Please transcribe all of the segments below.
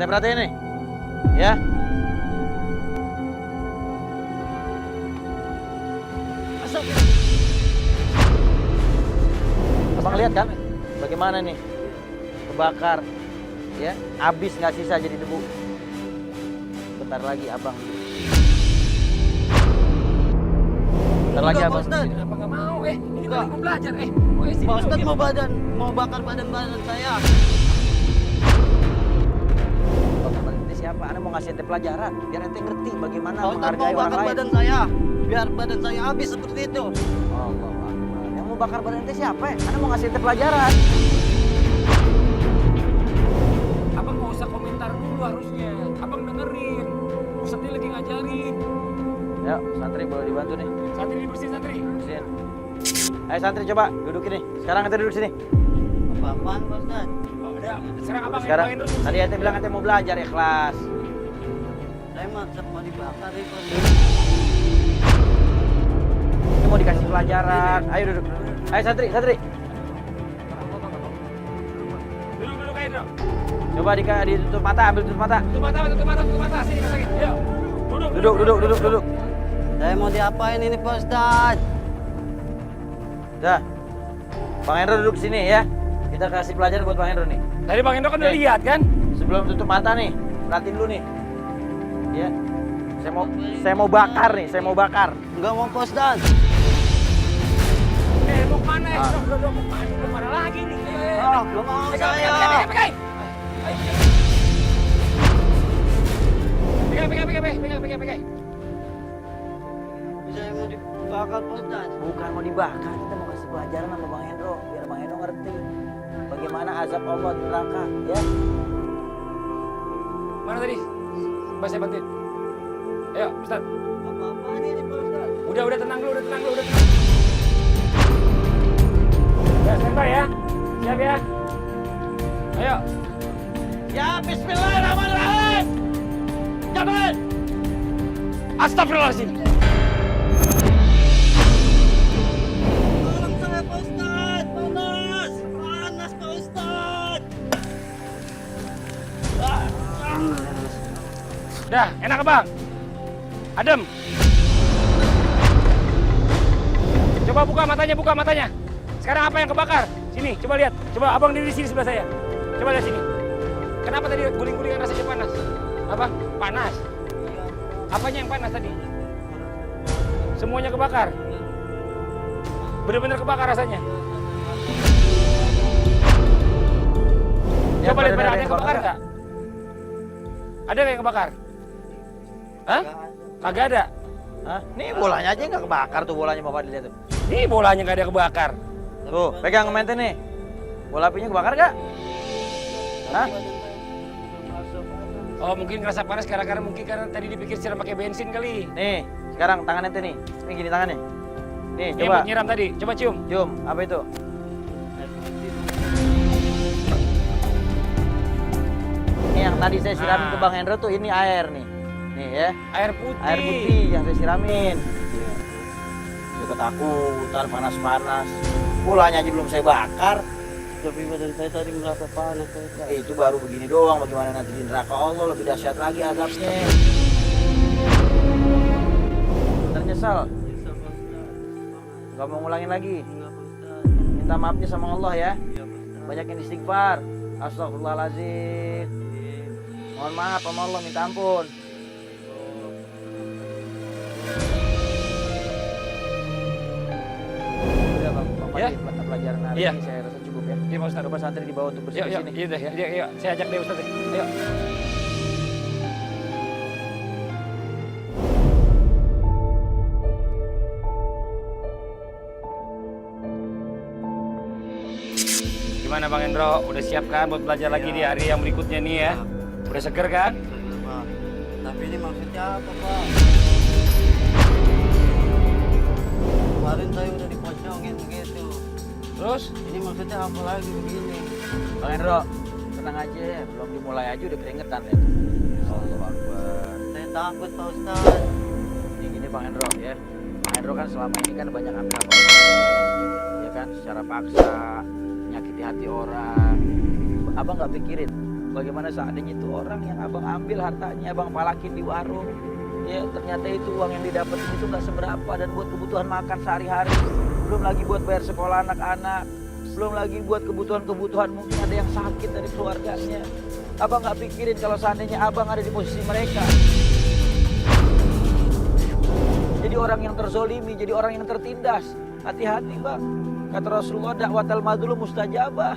Anda perhatiin nih. Ya. Abang lihat kan bagaimana nih kebakar, ya, habis nggak sisa jadi debu. Bentar lagi abang. Bentar lagi abang. Kenapa nggak mau? Ini kan mau belajar. Pak Ustadz mau bakar badan saya. Bakar badan ente siapa? Anda mau ngasih ente pelajaran biar ente ngerti bagaimana Pak Ustadz mau menghargai orang bakar lain. badan saya, biar badan saya habis seperti itu. Allah Akbar. Yang mau bakar badan ente siapa ya? Anda mau ngasih ente pelajaran. Abang nggak usah komentar dulu harusnya. Abang dengerin. Ustadznya lagi ngajarin. Ya, santri boleh dibantu nih. Santri dibersihin santri. Bersihin. Ayo santri coba dudukin nih. Sekarang ente duduk sini. Apa-apaan Pak Ustadz? Oh, udah. Sekarang abang Sekarang yang main tadi ente bilang ente mau belajar ikhlas. Saya mau dibakar itu. Ini mau dikasih pelajaran. Ayo duduk. Ayo santri. Duduk aja dong. Coba ditutup mata, ambil tutup mata. Tutup mata. Sini ke sakit. Ayo. Duduk. Saya mau diapain ini Pak Ustadz? Dah. Bang Hendro duduk sini ya. Kita kasih pelajaran buat Bang Hendro nih. Tadi Bang Hendro kan udah lihat kan? Sebelum tutup mata nih, perhatiin dulu nih. Ya. Saya mau bakar nih, saya mau bakar. Enggak mau Pak Ustadz. Mau kemana ya? Udah, mau kemana lagi nih? Ayo. Belum mau Pegang. saya. Pegang. Saya mau dibakar Pak Ustadz. Bukan mau dibakar, kita mau kasih pelajaran sama Bang Hendro biar Bang Hendro ngerti bagaimana azab Allah di neraka, ya. Mana tadi? Coba saya bantuin. Ayo, Ustaz. Apa-apaan ini Pak Ustadz? Udah tenang dulu. Ya, standby ya. Siap ya. Ayo. Ya bismillahirrahmanirrahim. Cabut. Astagfirullahaladzim. Tolong saya Pak Ustadz. Panas Pak Ustadz. Dah, enak Bang. Adem. Coba buka matanya. Sekarang apa yang kebakar? Sini, coba lihat. Coba Abang diri sini sebelah saya. Coba lihat sini. Kenapa tadi guling-gulingan rasanya panas? Apa? Panas. Apanya yang panas tadi? Semuanya kebakar. Bener-bener kebakar rasanya. Ya, Coba lihat pada ada yang yang kebakar nggak? Ada nggak yang kebakar? Hah? Kagak ada. Hah? Nih bolanya aja nggak kebakar tuh bolanya Bapak dilihat tuh. Ini bolanya nggak ada kebakar. Tuh, pegang mente nih. Bola apinya kebakar nggak? Hah? Oh mungkin ngerasa panas karena mungkin karena tadi dipikir siram pakai bensin kali. Nih, sekarang tangan ente nih. Ini gini tangannya. Nih, Ini coba. buat nyiram tadi. Coba cium. Cium, apa itu? Ini yang tadi saya siramin ke Bang Hendro tuh ini air nih. Nih ya. Air putih. Air putih yang saya siramin. Dia ketakutan panas-panas. Bolanya aja belum saya bakar. Tapi badan saya tadi merasa panas Pak Ustadz. Itu baru begini doang, bagaimana nanti di neraka Allah lebih dahsyat lagi azabnya. Ternyesal, Bisa Pak Ustadz. nggak mau ngulangin lagi. Enggak Pak Ustadz. Minta maafnya sama Allah ya. Iya Pak Ustadz. Banyakin istighfar. Astagfirullahaladzim. Mohon maaf sama Allah, minta ampun. Udah Bang, Ya. pelajaran hari Iya. ini saya rasa cukup ya. Iya Pak Ustaz. Coba santri dibawa untuk Yuk, bersih-bersih nih. iya deh, yuk. Saya ajak deh Ustaz. Ayo. Gimana Bang Hendro? Udah siap kan buat belajar lagi di hari yang berikutnya nih ya? Udah seger kan? Bener, Pak. Tapi ini maksudnya apa Pak? Kemarin saya udah dipocongin begitu. Terus? Ini maksudnya apa lagi begini? Bang Hendro, tenang aja ya. Belum dimulai aja udah keringetan ya. Allahu Akbar. Saya takut Pak Ustadz. Ini gini Bang Hendro ya. Bang Hendro kan selama ini kan banyak ambil apa ya kan secara paksa, menyakiti hati orang. Abang nggak pikirin Bagaimana seandainya itu orang yang abang ambil hartanya, abang palakin di warung, ya ternyata itu uang yang didapetin itu nggak seberapa dan buat kebutuhan makan sehari-hari, belum lagi buat bayar sekolah anak-anak, belum lagi buat kebutuhan-kebutuhan mungkin ada yang sakit dari keluarganya. Abang nggak pikirin kalau seandainya abang ada di posisi mereka. Jadi orang yang terzolimi, jadi orang yang tertindas. Hati-hati bang. Kata Rasulullah, dakwatal mazlum mustajabah.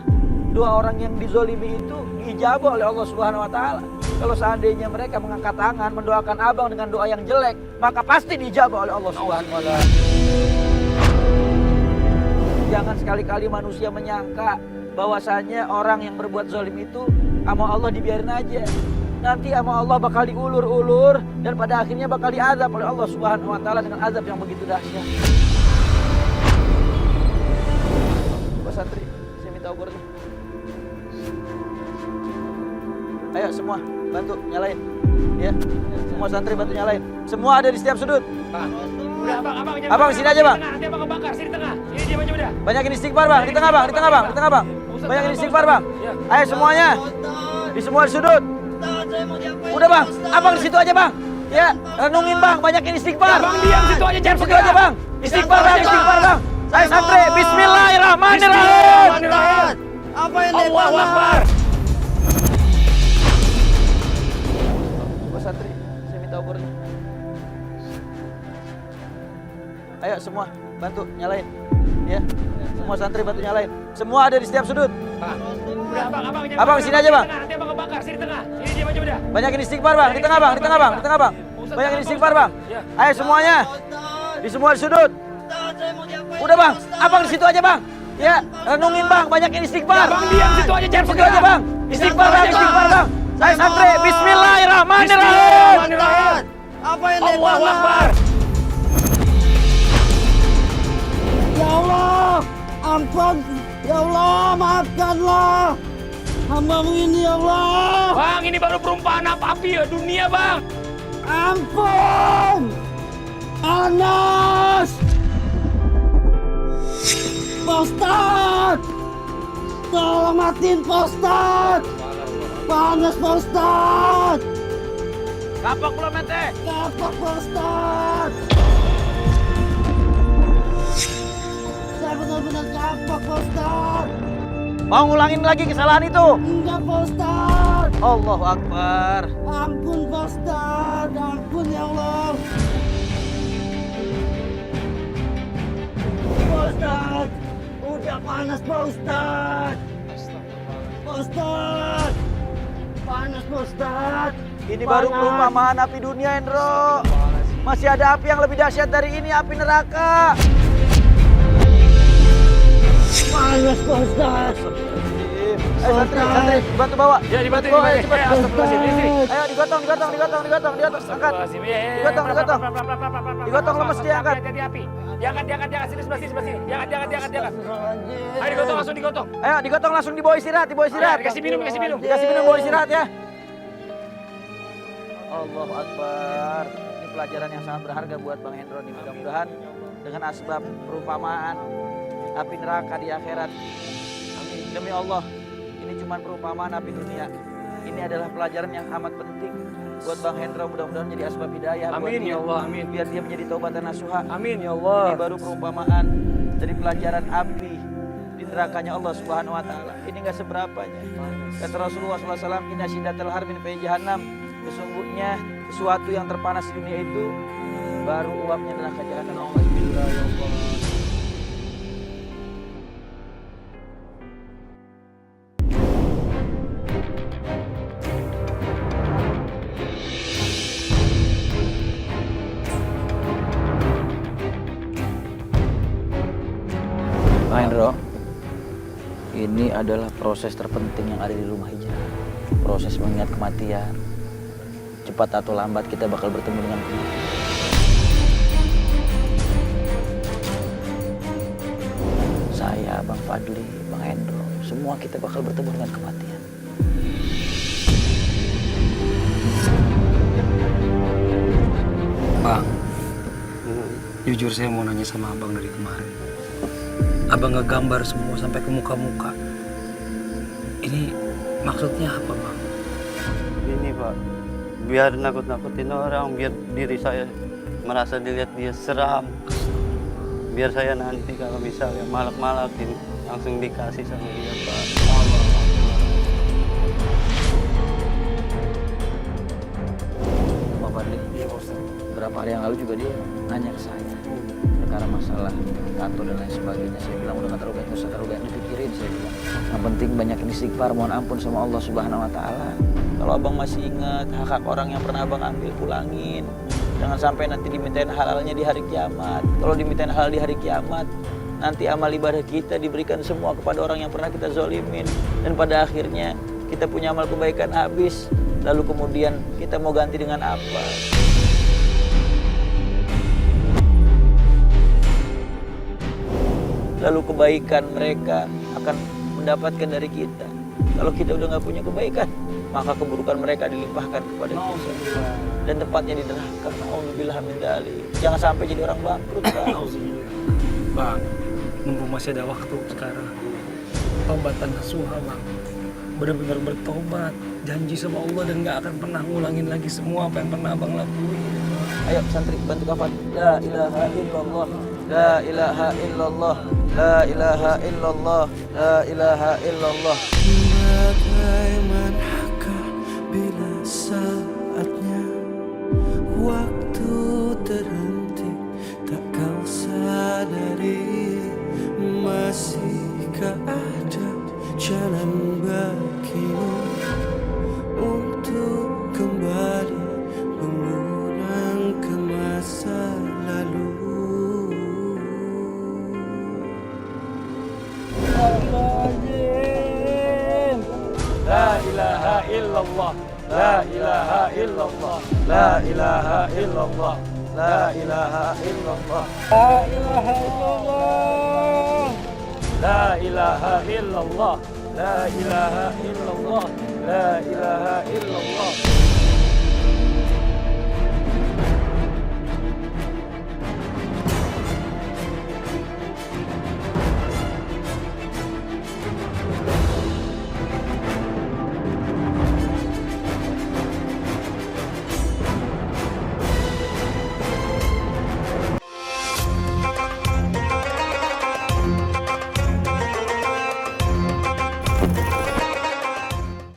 Doa orang yang dizolimi itu diijabah oleh Allah Subhanahu Wa Taala. Kalau seandainya mereka mengangkat tangan mendoakan abang dengan doa yang jelek, maka pasti diijabah oleh Allah Subhanahu Wa Taala. Jangan sekali-kali manusia menyangka bahwasanya orang yang berbuat zalim itu sama Allah dibiarin aja. Nanti sama Allah bakal diulur-ulur dan pada akhirnya bakal diazab oleh Allah Subhanahu Wa Taala dengan azab yang begitu dahsyat. Pak Santri, saya minta ukurnya. Ayo semua bantu nyalain, ya. Semua santri bantu nyalain. Semua ada di setiap sudut. Udah abang. Abang sini aja bang. Nanti abang kebakar sini tengah. Sini dia aja udah. Banyakin istighfar bang, di tengah bang, di tengah bang, di tengah bang. Banyakin istighfar bang. Ayo semuanya, di semua sudut. Udah bang, abang di situ aja bang. Ya, renungin bang, banyakin istighfar. Abang diam situ aja, jangan situ aja bang. Istighfar bang, istighfar bang. Saya santri, Bismillahirrahmanirrahim. Apa yang Allahu Akbar. Pak Santri, saya minta ukurnya. Ayo semua bantu nyalain, ya. Semua santri bantu nyalain. Semua ada di setiap sudut. Udah abang. Abang sini aja bang. Nanti abang kebakar sini tengah. Sini dia aja udah. Banyakin istighfar bang, di tengah bang, di tengah bang, di tengah bang. Banyakin istighfar bang. Ayo semuanya, di semua sudut. Udah bang, abang di situ aja bang. Ya, renungin bang, banyakin istighfar. Abang diam situ aja, jangan situ aja bang. Istighfar bang, istighfar bang. Saya santri, Bismillahirrahmanirrahim. Apa yang Allahu Akbar. Ya Allah, ampun. Ya Allah, maafkanlah. Hamba-Mu ini ya Allah. Bang, ini baru perumpamaan api ya dunia bang. Ampun. Panas. Pak Ustadz. Tolong matiin Pak Ustadz. Panas Pak Ustadz. Kapak belum ente? Kapak Pak Ustadz. Saya benar-benar kapak Pak Ustadz. Mau ngulangin lagi kesalahan itu? Enggak Pak Ustadz. Allahu Akbar. Ampun Pak Ustadz. Ampun ya Allah. Pak Ustadz. Udah panas Pak Ustadz. Pak Ustadz. Panas Pak Ustadz. Ini baru perumpamaan api dunia, Endro. Masih ada api yang lebih dahsyat dari ini, api neraka. Panas Pak Ustadz. Ayo santri, bantu bawa. Ya dibantu Bawa, ini. ayo cepat. Ayo digotong, angkat. Digotong. Digotong lemes dia, angkat. Hati-hati api. Diangkat sini sebelah sini. Diangkat. Ayo digotong langsung digotong. Ayo digotong langsung dibawa istirahat. Dikasih minum. Dikasih minum, bawa istirahat ya. Allahu Akbar. Ini pelajaran yang sangat berharga buat Bang Hendro nih. Mudah-mudahan dengan asbab perumpamaan api neraka di akhirat. Amin. Demi Allah, ini cuma perumpamaan api dunia. Ini adalah pelajaran yang amat penting buat Bang Hendro. Mudah-mudahan menjadi asbab hidayah buat Amin dia. ya Allah, amin. Biar dia menjadi taubatan nasuha. Amin ya Allah. Ini baru perumpamaan dari pelajaran api di nerakanya Allah Subhanahu Wa Taala. Ini nggak seberapanya. Kata Rasulullah SAW, inna syiddatal harbi fi jahannam. Sesungguhnya sesuatu yang terpanas di dunia itu baru uapnya neraka jahanam. Alhamdulillah ya Allah. Pak Hendro, ini adalah proses terpenting yang ada di rumah hijrah. Proses mengingat kematian. Cepat atau lambat kita bakal bertemu dengan kematian. Saya, Bang Fadli, Bang Hendro, semua kita bakal bertemu dengan kematian. Bang, jujur saya mau nanya sama abang dari kemarin. Abang ngegambar semua sampai ke muka-muka. Ini maksudnya apa, Bang? ini Pak, biar nakut-nakutin orang, biar diri saya merasa dilihat dia seram. Biar saya nanti kalau misalnya malak-malakin langsung dikasih sama dia Pak. Pak Fadli, beberapa hari yang lalu juga dia nanya ke saya perkara masalah tato dan lain sebagainya. Saya bilang udah nggak terlalu banyak, usah terlalu banyak dipikirin. Saya bilang yang penting banyak istighfar, mohon ampun sama Allah Subhanahu Wa Taala. Kalau abang masih ingat hak-hak orang yang pernah abang ambil, pulangin. Jangan sampai nanti dimintain halalnya di hari kiamat. Kalau dimintain halal di hari kiamat, nanti amal ibadah kita diberikan semua kepada orang yang pernah kita zolimin. Dan pada akhirnya kita punya amal kebaikan habis. Lalu kemudian kita mau ganti dengan apa? Lalu kebaikan mereka akan mendapatkan dari kita. Kalau kita udah nggak punya kebaikan, maka keburukan mereka dilimpahkan kepada kita. Dan tempatnya di neraka. Alhamdulillah min dzalik. Jangan sampai jadi orang bangkrut, Pak. Bang, mumpung masih ada waktu sekarang. Taubatan nasuha, Bang. Benar-benar bertobat, janji sama Allah dan gak akan pernah ngulangin lagi semua apa yang pernah Abang lakuin. Ayo santri bantu kafat. La ilaha illallah. La ilaha illallah. La ilaha illallah. La ilaha illallah. Bagaimanakah bila saatnya waktu terhenti, tak kau sadari, masihkah ada jalan bagimu untuk kembali mengulang ke masa lalu. La ilaha illallah. La ilaha illallah. La ilaha illallah. La ilaha illallah. La ilaha illallah. La ilaha illallah. La ilaha illallah. La ilaha illallah.